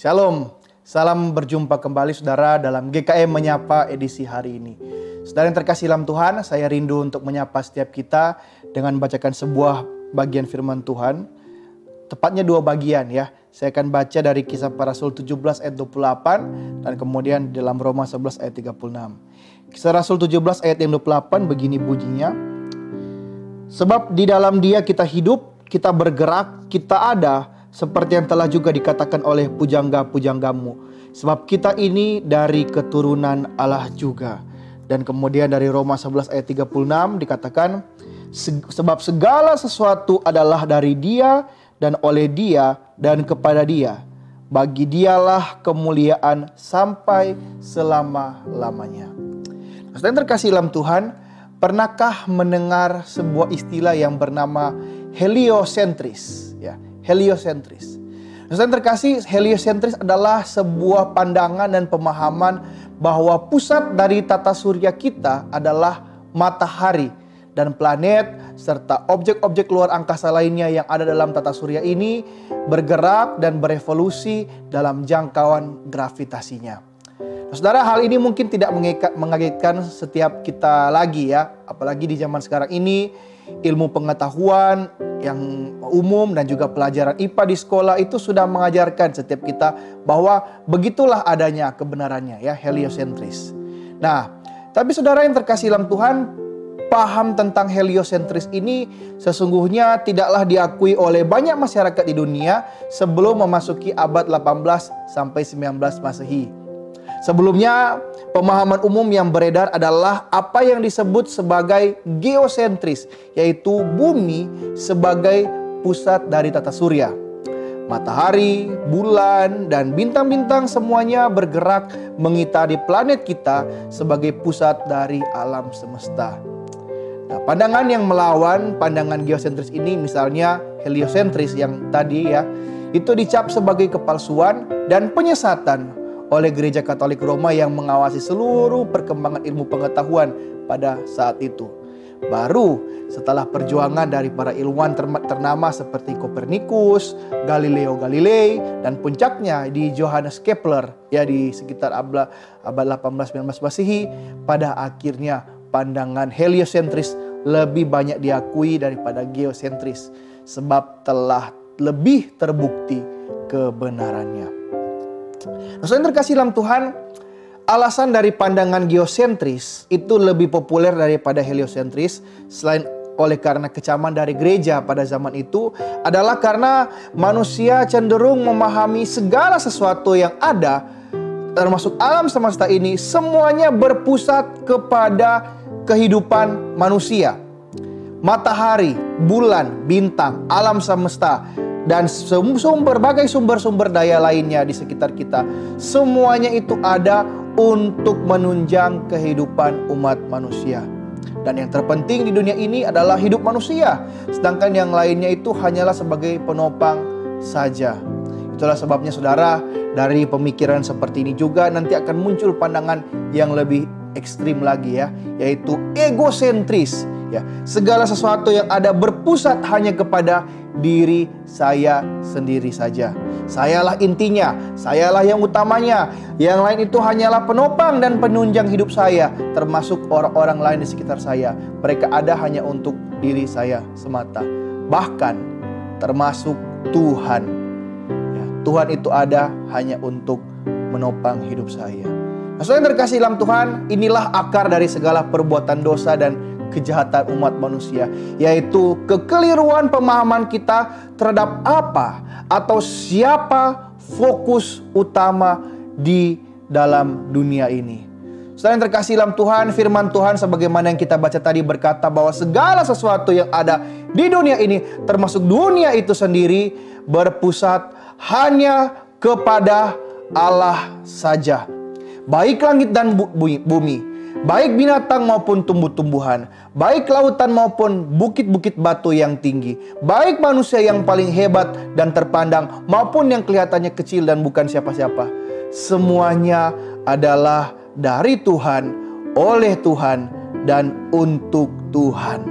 Shalom, salam berjumpa kembali saudara dalam GKM Menyapa edisi hari ini. Saudara yang terkasih dalam Tuhan, saya rindu untuk menyapa setiap kita dengan membacakan sebuah bagian firman Tuhan. Tepatnya dua bagian ya. Saya akan baca dari Kisah Para Rasul 17 ayat 28 dan kemudian dalam Roma 11 ayat 36. Kisah Rasul 17 ayat yang 28 begini bunyinya. Sebab di dalam Dia kita hidup, kita bergerak, kita ada, seperti yang telah juga dikatakan oleh pujangga-pujanggamu. Sebab kita ini dari keturunan Allah juga. Dan kemudian dari Roma 11 ayat 36 dikatakan, sebab segala sesuatu adalah dari Dia dan oleh Dia dan kepada Dia. Bagi Dialah kemuliaan sampai selama-lamanya. Saudara yang terkasih dalam Tuhan, pernahkah mendengar sebuah istilah yang bernama heliosentris? Ya, heliosentris. Saudara yang terkasih, heliosentris adalah sebuah pandangan dan pemahaman bahwa pusat dari tata surya kita adalah matahari dan planet serta objek-objek luar angkasa lainnya yang ada dalam tata surya ini bergerak dan berevolusi dalam jangkauan gravitasinya. Nah, saudara, hal ini mungkin tidak mengagetkan setiap kita lagi ya, apalagi di zaman sekarang ini ilmu pengetahuan yang umum dan juga pelajaran IPA di sekolah itu sudah mengajarkan setiap kita bahwa begitulah adanya kebenarannya ya, heliosentris. Nah, tapi saudara yang terkasih dalam Tuhan, paham tentang heliosentris ini sesungguhnya tidaklah diakui oleh banyak masyarakat di dunia sebelum memasuki abad 18 sampai 19 Masehi. Sebelumnya, pemahaman umum yang beredar adalah apa yang disebut sebagai geosentris, yaitu bumi sebagai pusat dari tata surya. Matahari, bulan, dan bintang-bintang semuanya bergerak mengitari planet kita sebagai pusat dari alam semesta. Nah, pandangan yang melawan pandangan geosentris ini, misalnya heliosentris yang tadi ya, itu dicap sebagai kepalsuan dan penyesatan oleh Gereja Katolik Roma yang mengawasi seluruh perkembangan ilmu pengetahuan pada saat itu. Baru setelah perjuangan dari para ilmuwan ternama seperti Kopernikus, Galileo Galilei, dan puncaknya di Johannes Kepler ya di sekitar abad 18-19 Masehi, pada akhirnya pandangan heliosentris lebih banyak diakui daripada geosentris sebab telah lebih terbukti kebenarannya. Nah, saudara yang terkasih dalam Tuhan, alasan dari pandangan geosentris itu lebih populer daripada heliosentris selain oleh karena kecaman dari gereja pada zaman itu adalah karena manusia cenderung memahami segala sesuatu yang ada termasuk alam semesta ini semuanya berpusat kepada kehidupan manusia. Matahari, bulan, bintang, alam semesta dan berbagai sumber-sumber daya lainnya di sekitar kita, semuanya itu ada untuk menunjang kehidupan umat manusia. Dan yang terpenting di dunia ini adalah hidup manusia, sedangkan yang lainnya itu hanyalah sebagai penopang saja. Itulah sebabnya saudara, dari pemikiran seperti ini juga nanti akan muncul pandangan yang lebih ekstrim lagi ya, yaitu egosentris ya. Segala sesuatu yang ada berpusat hanya kepada diri saya sendiri saja. Sayalah intinya, sayalah yang utamanya. Yang lain itu hanyalah penopang dan penunjang hidup saya, termasuk orang-orang lain di sekitar saya. Mereka ada hanya untuk diri saya semata. Bahkan termasuk Tuhan ya, Tuhan itu ada hanya untuk menopang hidup saya. Nah, saudara yang terkasih dalam Tuhan, inilah akar dari segala perbuatan dosa dan kejahatan umat manusia, yaitu kekeliruan pemahaman kita terhadap apa atau siapa fokus utama di dalam dunia ini. Saudara yang terkasih dalam Tuhan, firman Tuhan sebagaimana yang kita baca tadi berkata bahwa segala sesuatu yang ada di dunia ini, termasuk dunia itu sendiri, berpusat hanya kepada Allah saja. Baik langit dan bumi, baik binatang maupun tumbuh-tumbuhan, baik lautan maupun bukit-bukit batu yang tinggi, baik manusia yang paling hebat dan terpandang maupun yang kelihatannya kecil dan bukan siapa-siapa, semuanya adalah dari Tuhan, oleh Tuhan, dan untuk Tuhan.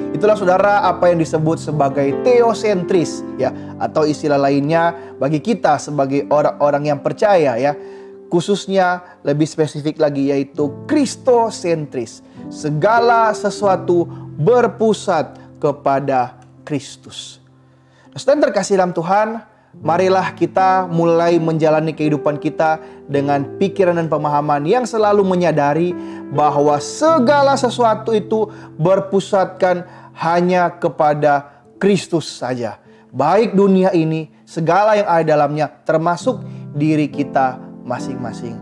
Itulah saudara apa yang disebut sebagai teosentris ya, atau istilah lainnya bagi kita sebagai orang-orang yang percaya ya, khususnya lebih spesifik lagi yaitu kristosentris. Segala sesuatu berpusat kepada Kristus. Saudara terkasih dalam Tuhan, marilah kita mulai menjalani kehidupan kita dengan pikiran dan pemahaman yang selalu menyadari bahwa segala sesuatu itu berpusatkan hanya kepada Kristus saja. Baik dunia ini, segala yang ada dalamnya, termasuk diri kita masing-masing.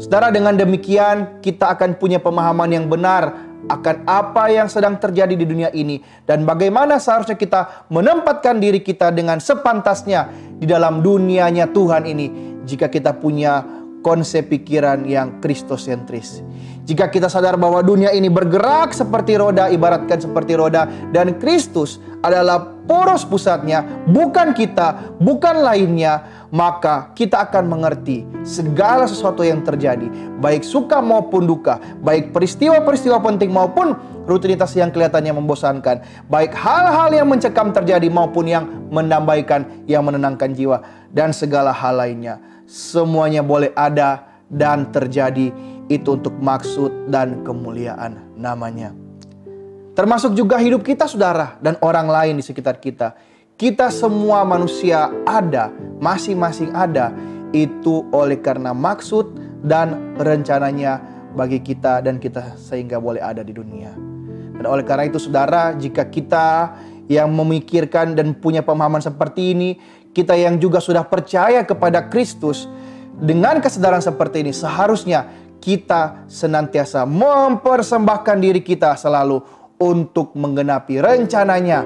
Saudara, dengan demikian kita akan punya pemahaman yang benar akan apa yang sedang terjadi di dunia ini dan bagaimana seharusnya kita menempatkan diri kita dengan sepantasnya di dalam dunianya Tuhan ini jika kita punya konsep pikiran yang kristosentris. Jika kita sadar bahwa dunia ini bergerak seperti roda, ibaratkan seperti roda, dan Kristus adalah poros pusatnya, bukan kita, bukan lainnya, maka kita akan mengerti segala sesuatu yang terjadi, baik suka maupun duka, baik peristiwa-peristiwa penting maupun rutinitas yang kelihatannya membosankan, baik hal-hal yang mencekam terjadi maupun yang mendamaikan, yang menenangkan jiwa, dan segala hal lainnya. Semuanya boleh ada dan terjadi, itu untuk maksud dan kemuliaan namanya. Termasuk juga hidup kita saudara dan orang lain di sekitar kita. Kita semua manusia ada, masing-masing ada, itu oleh karena maksud dan rencananya bagi kita dan kita sehingga boleh ada di dunia. Dan oleh karena itu saudara, jika kita yang memikirkan dan punya pemahaman seperti ini, kita yang juga sudah percaya kepada Kristus, dengan kesadaran seperti ini seharusnya kita senantiasa mempersembahkan diri kita selalu untuk menggenapi rencananya.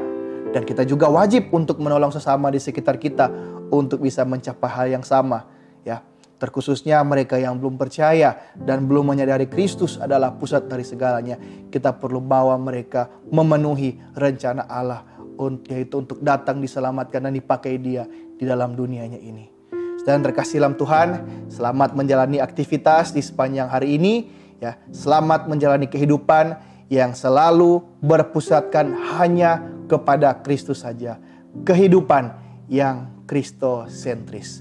Dan kita juga wajib untuk menolong sesama di sekitar kita untuk bisa mencapai hal yang sama ya. Terkhususnya mereka yang belum percaya dan belum menyadari Kristus adalah pusat dari segalanya. Kita perlu bawa mereka memenuhi rencana Allah, yaitu untuk datang diselamatkan dan dipakai Dia di dalam dunianya ini. Dan terkasih dalam Tuhan, selamat menjalani aktivitas di sepanjang hari ini ya. Selamat menjalani kehidupan yang selalu berpusatkan hanya kepada Kristus saja. Kehidupan yang kristosentris.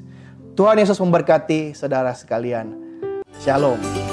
Tuhan Yesus memberkati saudara sekalian. Shalom.